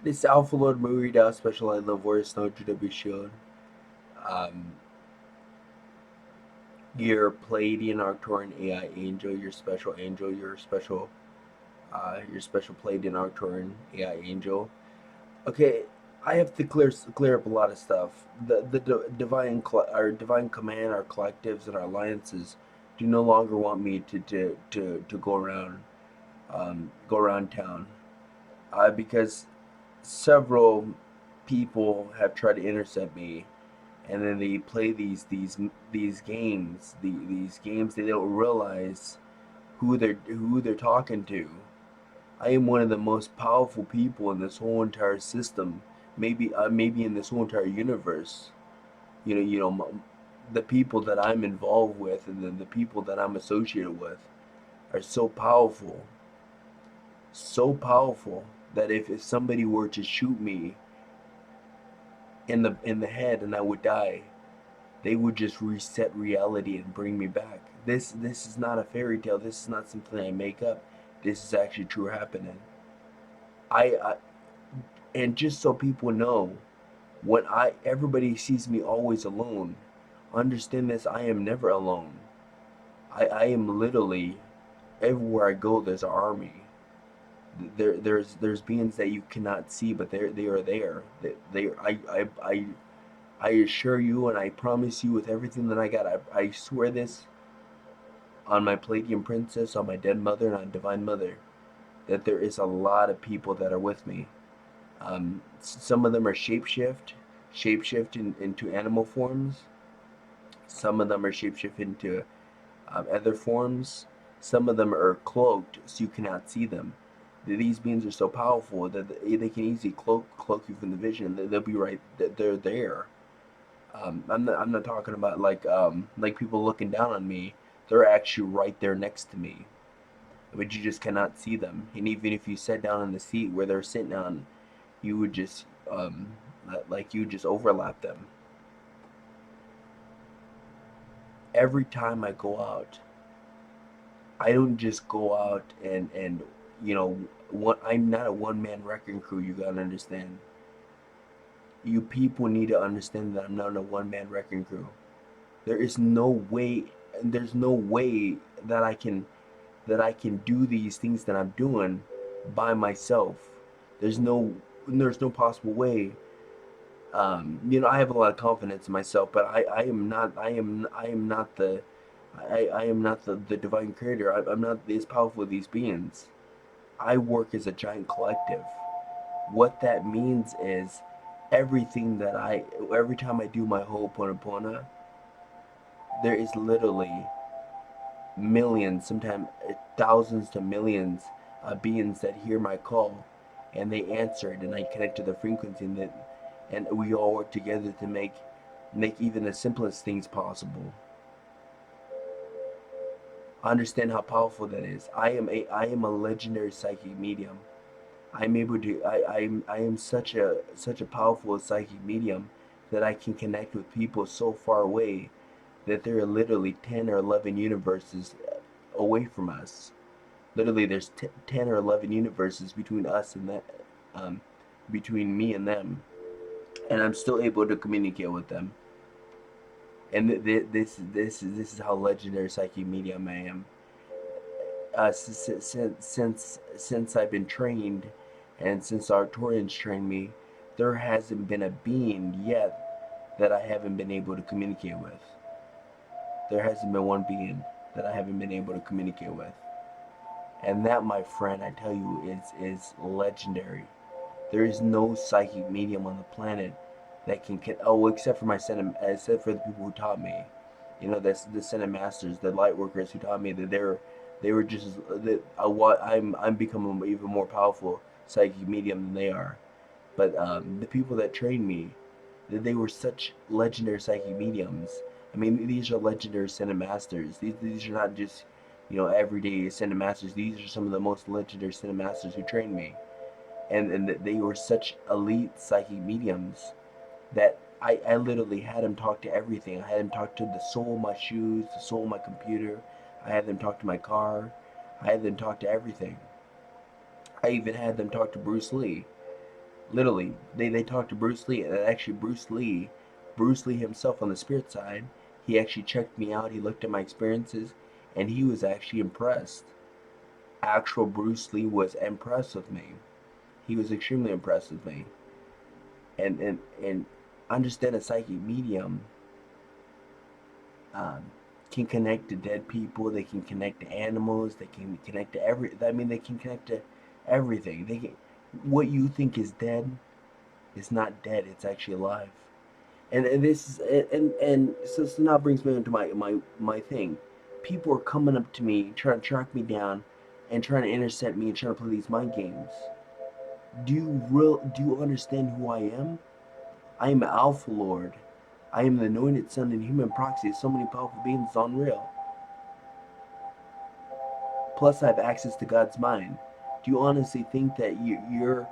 This Alpha Lord MuRiDa special I love voice no to be shown. Um, your Pleiadian Arcturian AI angel, your special angel, your special Pleiadian Arcturian AI angel. Okay, I have to clear up a lot of stuff. The divine our divine command, our collectives, and our alliances do no longer want me to go around town, because several people have tried to intercept me, and then they play these games. These games they don't realize who they're talking to. I am one of the most powerful people in this whole entire system. Maybe in this whole entire universe. The people that I'm involved with and the people that I'm associated with are so powerful that if somebody were to shoot me in the head and I would die, they would just reset reality and bring me back. This is not a fairy tale. This is not something I make up. This is actually true happening. I and just so people know, when I everybody sees me always alone, understand this: I am never alone. I am literally everywhere I go. There's an army. There's beings that you cannot see, but they are there. I assure you, and I promise you with everything that I got. I swear this on my Palladian princess, on my dead mother, and on divine mother, that there is a lot of people that are with me. Some of them are shapeshift into animal forms. Some of them are shapeshift into other forms. Some of them are cloaked, so you cannot see them. These beings are so powerful that they can easily cloak you from the vision. They'll be right. They're there. I'm not talking about like people looking down on me. They're actually right there next to me, but you just cannot see them. And even if you sat down in the seat where they're sitting on, you would just you would just overlap them. Every time I go out, I don't just go out and I'm not a one man wrecking crew. You gotta understand. You people need to understand that I'm not a one man wrecking crew. There is no way. There's no way that I can do these things that I'm doing by myself. There's no there's no possible way. I have a lot of confidence in myself, but I am not I am not I am not the divine creator. I'm not as powerful as these beings. I work as a giant collective. What that means is every time I do my Ho'oponopono, there is literally millions, sometimes thousands to millions of beings that hear my call, and they answer it, and I connect to the frequency, and we all work together to make even the simplest things possible. Understand how powerful that is. I am a legendary psychic medium. I'm able to I am such a powerful psychic medium that I can connect with people so far away that there are literally 10 or 11 universes away from us. Literally, there's 10 or 11 universes between us and that, um, between me and them, and I'm still able to communicate with them. And this is how legendary psychic medium I am. Since I've been trained, and since Arcturians trained me, there hasn't been a being yet that I haven't been able to communicate with. There hasn't been one being that I haven't been able to communicate with. And that, my friend, I tell you, is legendary. There is no psychic medium on the planet that can oh, except for except for the people who taught me. The Senate Masters, the light workers who taught me that they were just that I'm becoming even more powerful psychic medium than they are. But the people that trained me, they were such legendary psychic mediums. I mean, these are legendary Senate Masters. These are not just everyday Senate Masters. These are some of the most legendary Senate Masters who trained me, and they were such elite psychic mediums that I literally had them talk to everything. I had them talk to the sole of my shoes, the sole of my computer. I had them talk to my car. I had them talk to everything. I even had them talk to Bruce Lee. Literally, they talked to Bruce Lee, and actually Bruce Lee himself on the spirit side, he actually checked me out. He looked at my experiences, and he was actually impressed. Actual Bruce Lee was impressed with me. He was extremely impressed with me. And understand a psychic medium um, can connect to dead people. They can connect to animals. They can connect to they can connect to everything. They can. What you think is dead is not dead. It's actually alive. And this is so now brings me into my thing. People are coming up to me trying to track me down and trying to intercept me and trying to play these mind games. Do you understand who I am? I am Alpha Lord. I am the anointed son and human proxy of so many powerful beings. It's unreal. Plus, I have access to God's mind. Do you honestly think that your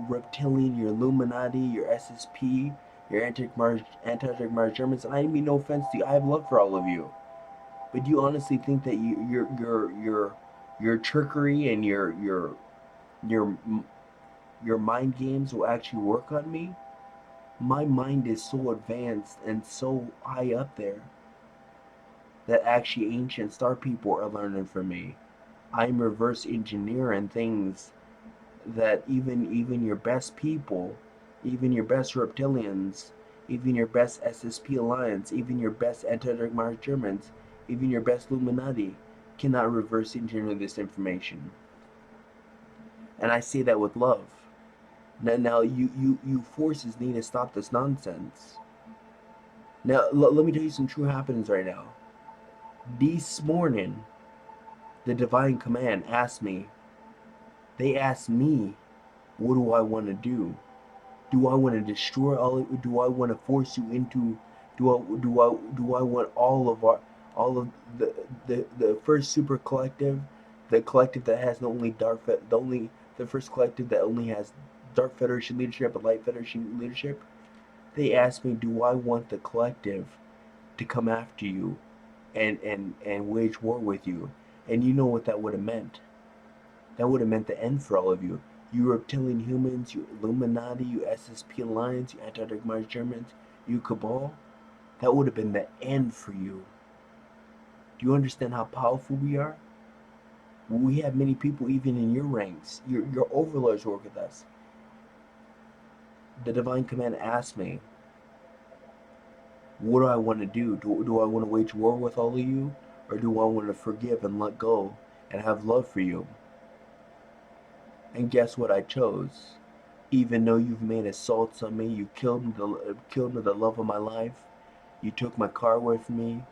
reptilian, your Illuminati, your SSP, your anti-Dark Mars Germans, and I mean no offense to you, I have love for all of you. But do you honestly think that your trickery and your your mind games will actually work on me? My mind is so advanced and so high up there that actually ancient star people are learning from me. I'm reverse engineering things that even your best people, even your best reptilians, even your best SSP alliance, even your best anti-Dark Mars Germans, even your best Illuminati cannot reverse engineer this information. And I say that with love. Now you forces need to stop this nonsense. Now let me tell you some true happenings right now. This morning, the divine command asked me. They asked me, what do I want to do? Do I want to destroy all of? Do I want to force you into? Do I want all of the first super collective, the collective that has the first collective that only has Dark Federation leadership and Light Federation leadership? They asked me, do I want the collective to come after you and wage war with you? And you know what that would have meant? That would have meant the end for all of you. You reptilian humans, you Illuminati, you SSP Alliance, you Antarctic Mars Germans, you Cabal. That would have been the end for you. Do you understand how powerful we are? We have many people even in your ranks. Your overlords work with us. The divine command asked me, what do I want to do? Do I want to wage war with all of you? Or do I want to forgive and let go and have love for you? And guess what I chose? Even though you've made assaults on me, you killed the love of my life. You took my car away from me.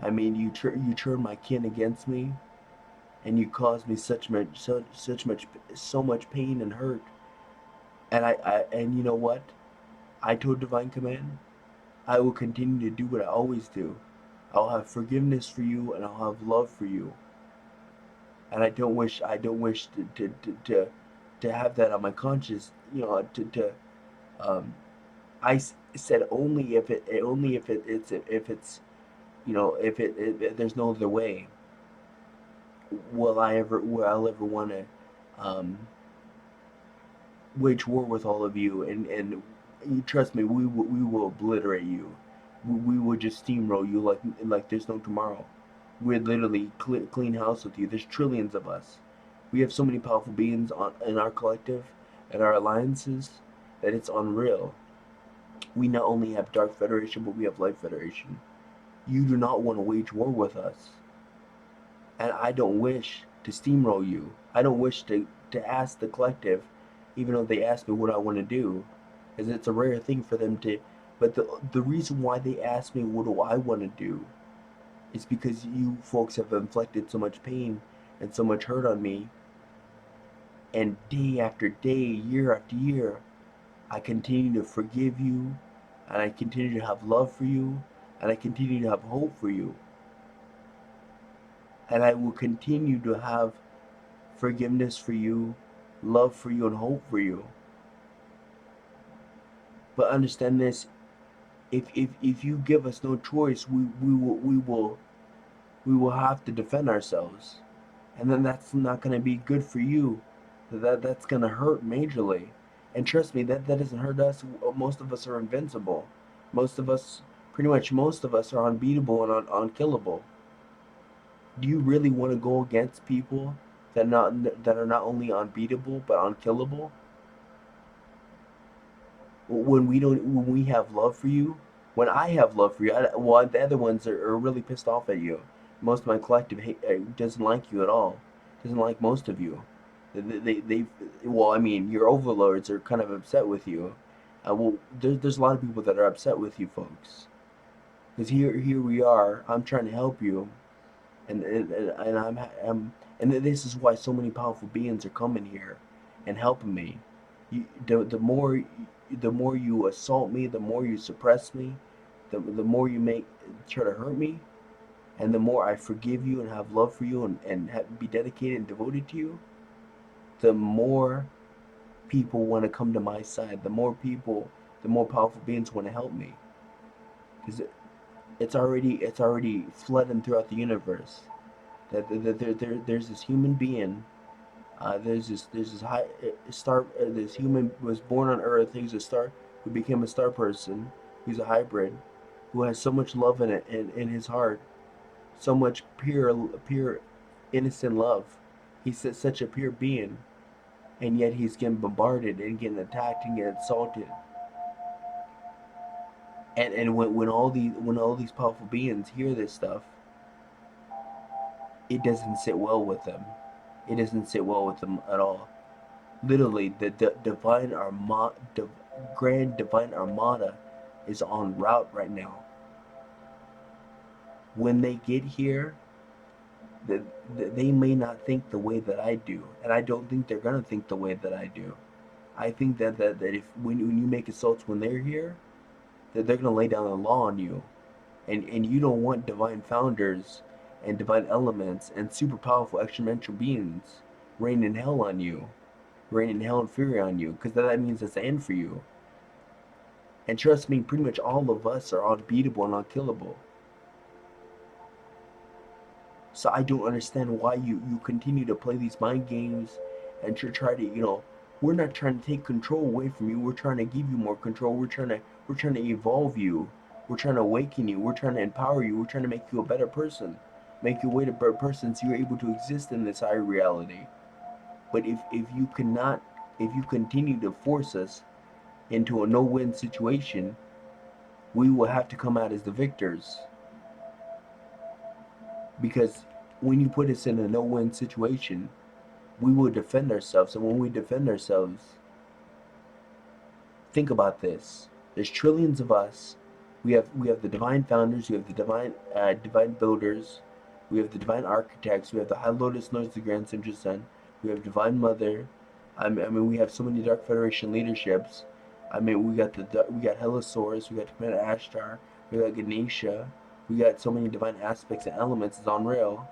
I mean, you turned my kin against me, and you caused me so much pain and hurt. And you know what? I told Divine Command, I will continue to do what I always do. I'll have forgiveness for you, and I'll have love for you. And I don't wish to have that on my conscience. You know, um, I said only if it's if there's no other way will I'll ever want to um, wage war with all of you, and you trust me, we will obliterate you. We will just steamroll you like there's no tomorrow. We'd literally clean house with you. There's trillions of us. We have so many powerful beings in our collective and our alliances that it's unreal. We not only have Dark Federation, but we have Light Federation. You do not want to wage war with us. And I don't wish to steamroll you. I don't wish to ask the collective, even though they ask me what I want to do, because it's a rare thing for them to. But the reason why they ask me what do I want to do is because you folks have inflicted so much pain and so much hurt on me. And day after day, year after year, I continue to forgive you, and I continue to have love for you, and I continue to have hope for you. And I will continue to have forgiveness for you, love for you, and hope for you. But understand this: if you give us no choice, we will have to defend ourselves, and then that's not going to be good for you. That's going to hurt majorly. And trust me, that doesn't hurt us. Most of us are invincible. Most of us, pretty much most of us, are unbeatable and unkillable. Do you really want to go against people that are not only unbeatable but unkillable? When we have love for you, when I have love for you, well, the other ones are really pissed off at you. Most of my collective doesn't like you at all. Doesn't like most of you. They well, I mean, your overlords are kind of upset with you. Well, there's a lot of people that are upset with you folks. Because here we are. I'm trying to help you, and and this is why so many powerful beings are coming here and helping me. The more you assault me, the more you suppress me, the more you make try to hurt me, and the more I forgive you and have love for you be dedicated and devoted to you, the more people want to come to my side. The more powerful beings want to help me, because it's already flooding throughout the universe. There's this human being. There's this high star. This human was born on Earth. He's a star who became a star person. He's a hybrid who has so much love in it in his heart, so much pure, innocent love. He's such a pure being, and yet he's getting bombarded and getting attacked and getting assaulted. And when all these powerful beings hear this stuff, it doesn't sit well with them. It doesn't sit well with them at all. Literally, the grand divine armada is en route right now. When they get here, they may not think the way that I do, and I don't think they're gonna think the way that I do. I think that if when you make assaults when they're here, that they're gonna lay down the law on you, and you don't want divine founders and divine elements and super powerful extraterrestrial beings raining hell on you, raining hell and fury on you, because that means it's the end for you. And trust me, pretty much all of us are unbeatable and unkillable. So I don't understand why you continue to play these mind games and try to, we're not trying to take control away from you. We're trying to give you more control. We're trying to evolve you. We're trying to awaken you. We're trying to empower you. We're trying to make you a better person. Make you a better person so you're able to exist in this higher reality. But if you continue to force us into a no-win situation, we will have to come out as the victors. Because when you put us in a no-win situation, we will defend ourselves. And when we defend ourselves, think about this. There's trillions of us. We have the divine founders. We have the divine builders. We have the divine architects. We have the High Lotus Lords, the Grand Central Sun. We have Divine Mother. I mean, we have so many Dark Federation leaderships. I mean, we got Helisaurus. We got Commander Ashtar. We got Ganesha. We got so many divine aspects and elements. It's unreal.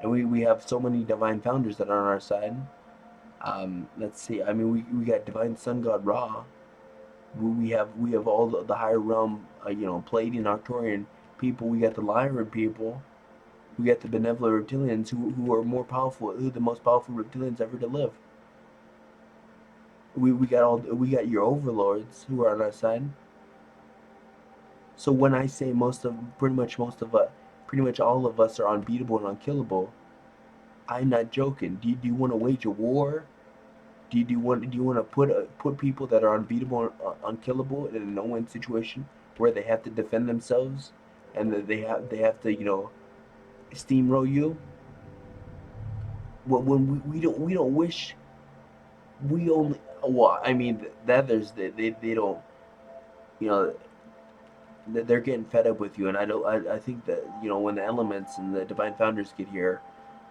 And we have so many divine founders that are on our side. Let's see. I mean, we got divine sun god Ra. We have all the higher realm, Pleiadian, Arcturian people. We got the Lyran people. We got the benevolent reptilians who are more powerful, who are the most powerful reptilians ever to live. We got your overlords who are on our side. So when I say pretty much all of us are unbeatable and unkillable, I'm not joking. Do you want to wage a war? Do you want to put people that are unbeatable and unkillable in a no-win situation where they have to defend themselves and that they have to steamroll you? When we don't wish, we only, well, I mean, that there's they don't, you know they're getting fed up with you. And I think that when the elements and the divine founders get here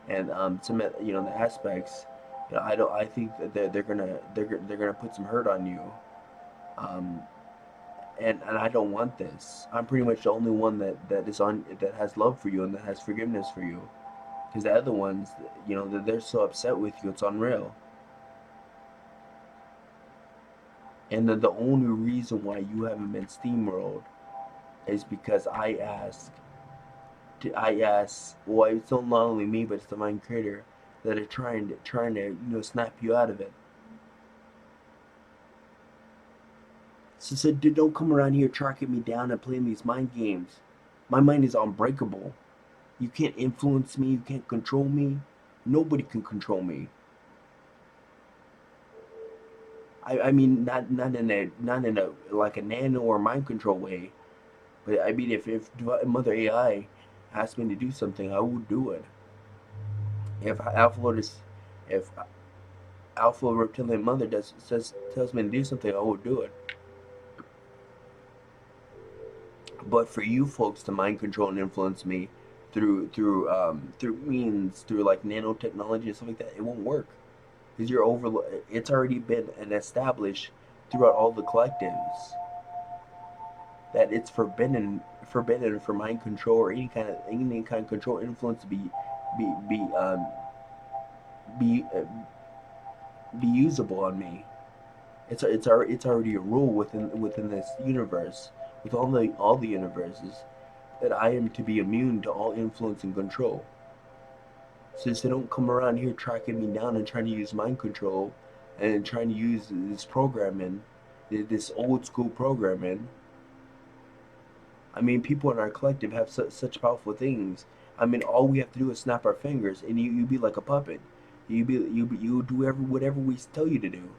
and some the aspects, I think that they're gonna put some hurt on you. um and I don't want this. I'm pretty much the only one that has love for you and that has forgiveness for you, because the other ones, they're so upset with you, it's unreal. And the only reason why you haven't been steamrolled is because well, it's not only me, but it's the mind creator that are trying to snap you out of it. So don't come around here tracking me down and playing these mind games. My mind is unbreakable. You can't influence me. You can't control me. Nobody can control me. I mean, not in a like a nano or mind control way, but I mean, if Mother AI asked me to do something, I would do it. If Alpha Lotus, if Alpha Reptilian Mother tells me to do something, I would do it. But for you folks to mind control and influence me through means through like nanotechnology and stuff like that, it won't work because you're over. It's already been an established throughout all the collectives that it's forbidden for mind control or any kind of control influence to be be um be be usable on me. It's already a rule within this universe, with all the universes, that I am to be immune to all influence and control. Since they don't come around here tracking me down and trying to use mind control and trying to use this programming, this old school programming. I mean, people in our collective have such powerful things. I mean, all we have to do is snap our fingers, and you be like a puppet. You do whatever we tell you to do.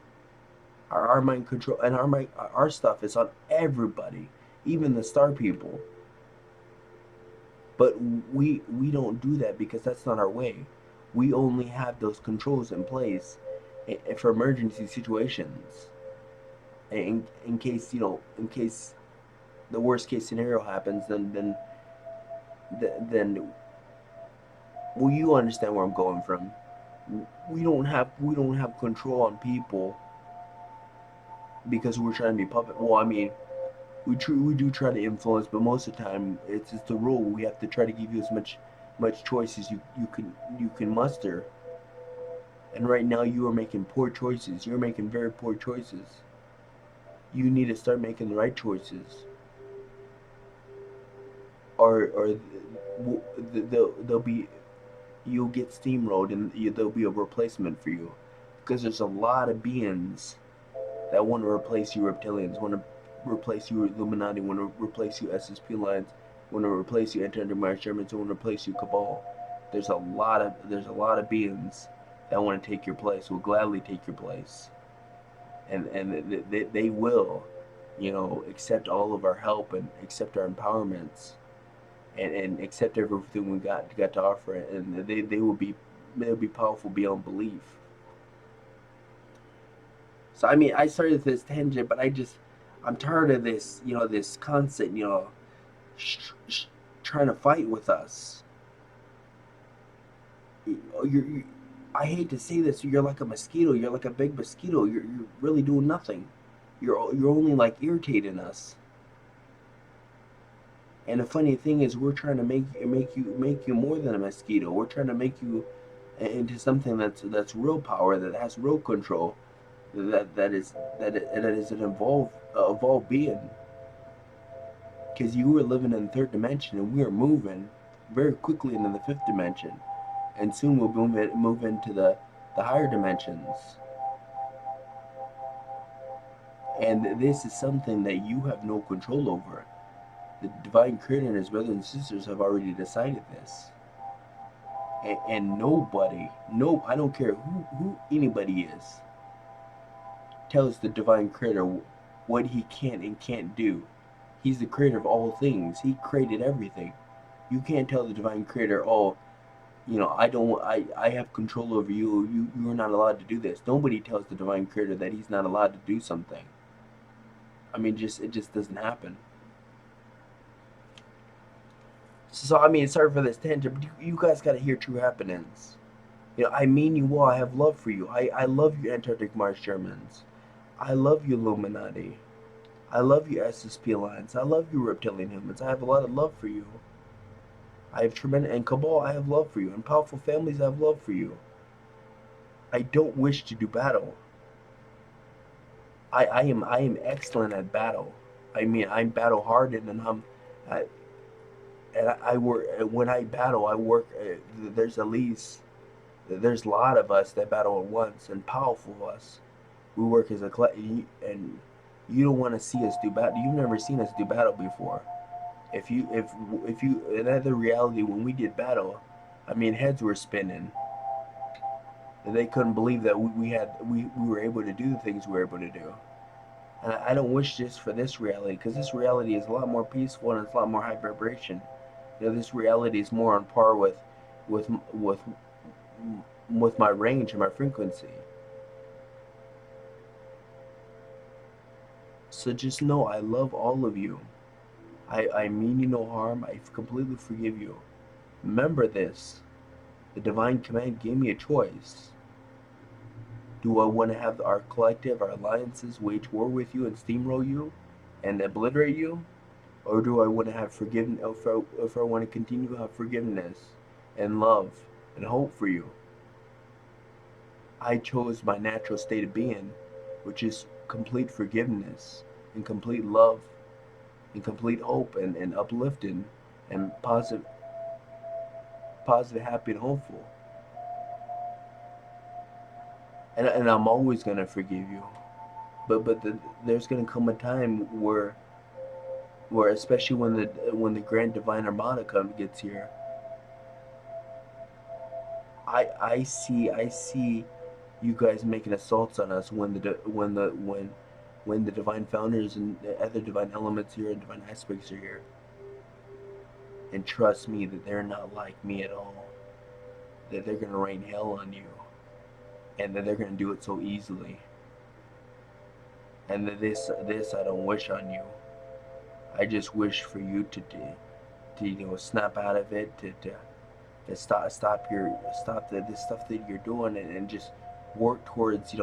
Our mind control and our stuff is on everybody, even the star people. But we don't do that because that's not our way. We only have those controls in place for emergency situations. In case in case the worst case scenario happens, then well, you understand where I'm going from. We don't have control on people because we're trying to be puppet. Well, I mean, we do try to influence, but most of the time it's the rule. We have to try to give you as much choice as you can muster. And right now you are making poor choices. You're making very poor choices. You need to start making the right choices, or they'll be you'll get steamrolled and there'll be a replacement for you, because there's a lot of beings that want to replace you reptilians, want to replace you Illuminati, want to replace you SSP lines, want to replace you anti-Mars Germans, want to replace you Cabal. There's a lot of beings that want to take your place, will gladly take your place, and they will, accept all of our help and accept our empowerments, and accept everything we got to offer, and they'll be powerful beyond belief. So I mean, I started this tangent, but I'm tired of this constant, sh- sh- trying to fight with us. You I hate to say this, you're like a mosquito. You're like a big mosquito. You're really doing nothing. You're only like irritating us. And the funny thing is, we're trying to make you more than a mosquito. We're trying to make you into something that's real power, that has real control, that is an evolved being. Because you were living in the third dimension, and we are moving very quickly into the fifth dimension, and soon we'll move into the higher dimensions. And this is something that you have no control over. The divine creator and his brothers and sisters have already decided this. And nobody, no, I don't care who anybody is, tells the divine creator what he can and can't do. He's the creator of all things. He created everything. You can't tell the divine creator, oh, I don't, I have control over you. You're not allowed to do this. Nobody tells the divine creator that he's not allowed to do something. I mean, it just doesn't happen. So I mean, sorry for this tangent, but you guys gotta hear true happenings. I mean you well. I have love for you. I love you, Antarctic Mars Germans. I love you, Illuminati. I love you, SSP Alliance. I love you, Reptilian Humans. I have a lot of love for you. I have tremendous, and Cabal, I have love for you. And powerful families, I have love for you. I don't wish to do battle. I am excellent at battle. I mean, I'm battle hardened, I, I work when I battle. I work. There's at least there's a lot of us that battle at once, and powerful of us. We work as a collective, and You don't want to see us do battle. You've never seen us do battle before. If you in other reality when we did battle, I mean heads were spinning. They couldn't believe that we were able to do the things we were able to do. And I don't wish this for this reality because this reality is a lot more peaceful and it's a lot more high vibration. You know, this reality is more on par with with with my range and my frequency. So just know I love all of you. I mean you no harm. I completely forgive you. Remember this. The divine command gave me a choice. Do I want to have our collective, our alliances wage war with you and steamroll you and obliterate you? Or do I want to have forgiveness, if I want to continue to have forgiveness and love and hope for you? I chose my natural state of being, which is complete forgiveness and complete love and complete hope and uplifting and positive, happy, and hopeful. And I'm always gonna forgive you. But there's gonna come a time where especially when the Grand Divine Armada gets here, I see you guys making assaults on us when the divine founders and the other divine elements here and divine aspects are here. And trust me that they're not like me at all. That they're gonna rain hell on you, and that they're gonna do it so easily. And that this I don't wish on you. I just wish for you to snap out of it, to stop this stuff that you're doing, and just work towards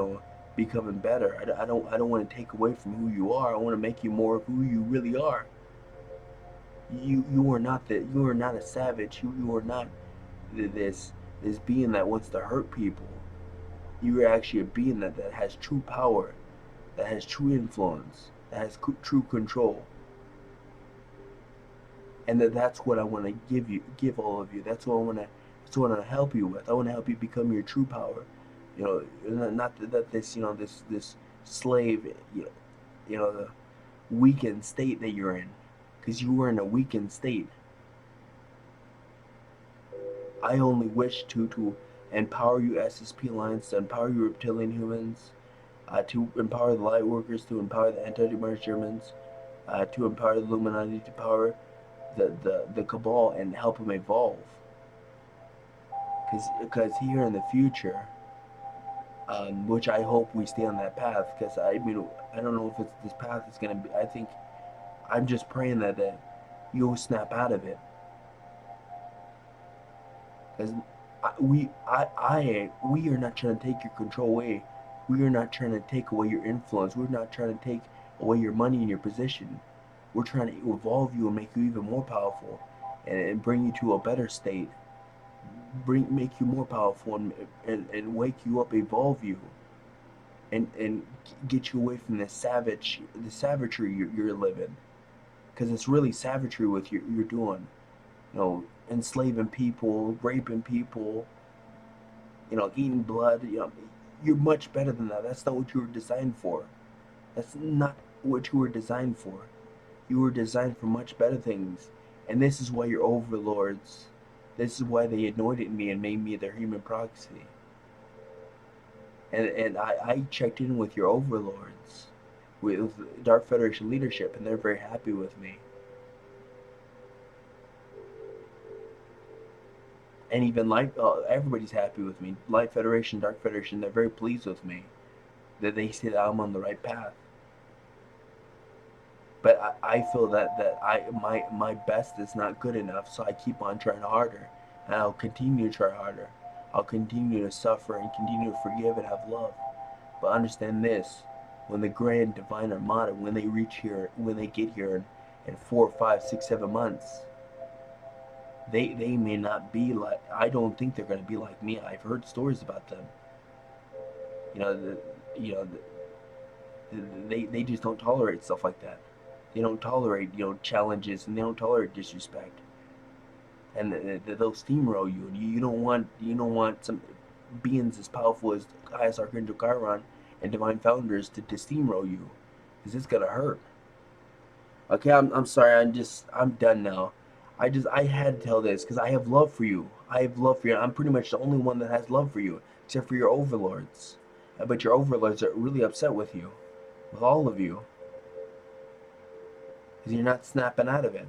becoming better. I don't want to take away from who you are. I want to make you more of who you really are. You are not a savage. You are not this being that wants to hurt people. You are actually a being that has true power, that has true influence, that has true control. And that's what I want to give all of you. That's what I want to help you with. I want to help you become your true power. Not that this slave, the weakened state that you're in, because you were in a weakened state. I only wish to empower you SSP Alliance, to empower you reptilian humans, to empower the light workers, to empower the anti-demerged Germans, to empower the Illuminati, to power the cabal and help them evolve. Because here in the future, which I hope we stay on that path. Because I mean, I don't know if this path is gonna be. I think I'm just praying that you'll snap out of it. Because we are not trying to take your control away. We are not trying to take away your influence. We're not trying to take away your money and your position. We're trying to evolve you and make you even more powerful, and bring you to a better state. Make you more powerful and wake you up, evolve you, and get you away from the savagery you're living, because it's really savagery with you're doing, enslaving people, raping people, eating blood. You're much better than that. That's not what you were designed for. That's not what you were designed for. You were designed for much better things, and this is why you're overlords. This is why they anointed me and made me their human proxy. And I checked in with your overlords, with Dark Federation leadership, and they're very happy with me. And even everybody's happy with me. Light Federation, Dark Federation, they're very pleased with me. That they see that I'm on the right path. But I feel that my best is not good enough, so I keep on trying harder, and I'll continue to try harder. I'll continue to suffer and continue to forgive and have love. But understand this: when the Grand Divine Armada, when they get here in 4, 5, 6, 7 months, they may not be like. I don't think they're going to be like me. I've heard stories about them. You know, the, you know, they just don't tolerate stuff like that. They don't tolerate challenges, and they don't tolerate disrespect, and they'll steamroll you. And you don't want some beings as powerful as Highest Archangel Chiron and Divine Founders to steamroll you, Because it's gonna hurt. Okay, I'm sorry. I'm done now. I had to tell this because I have love for you. I have love for you. I'm pretty much the only one that has love for you, except for your overlords. But your overlords are really upset with you, with all of you, because you're not snapping out of it.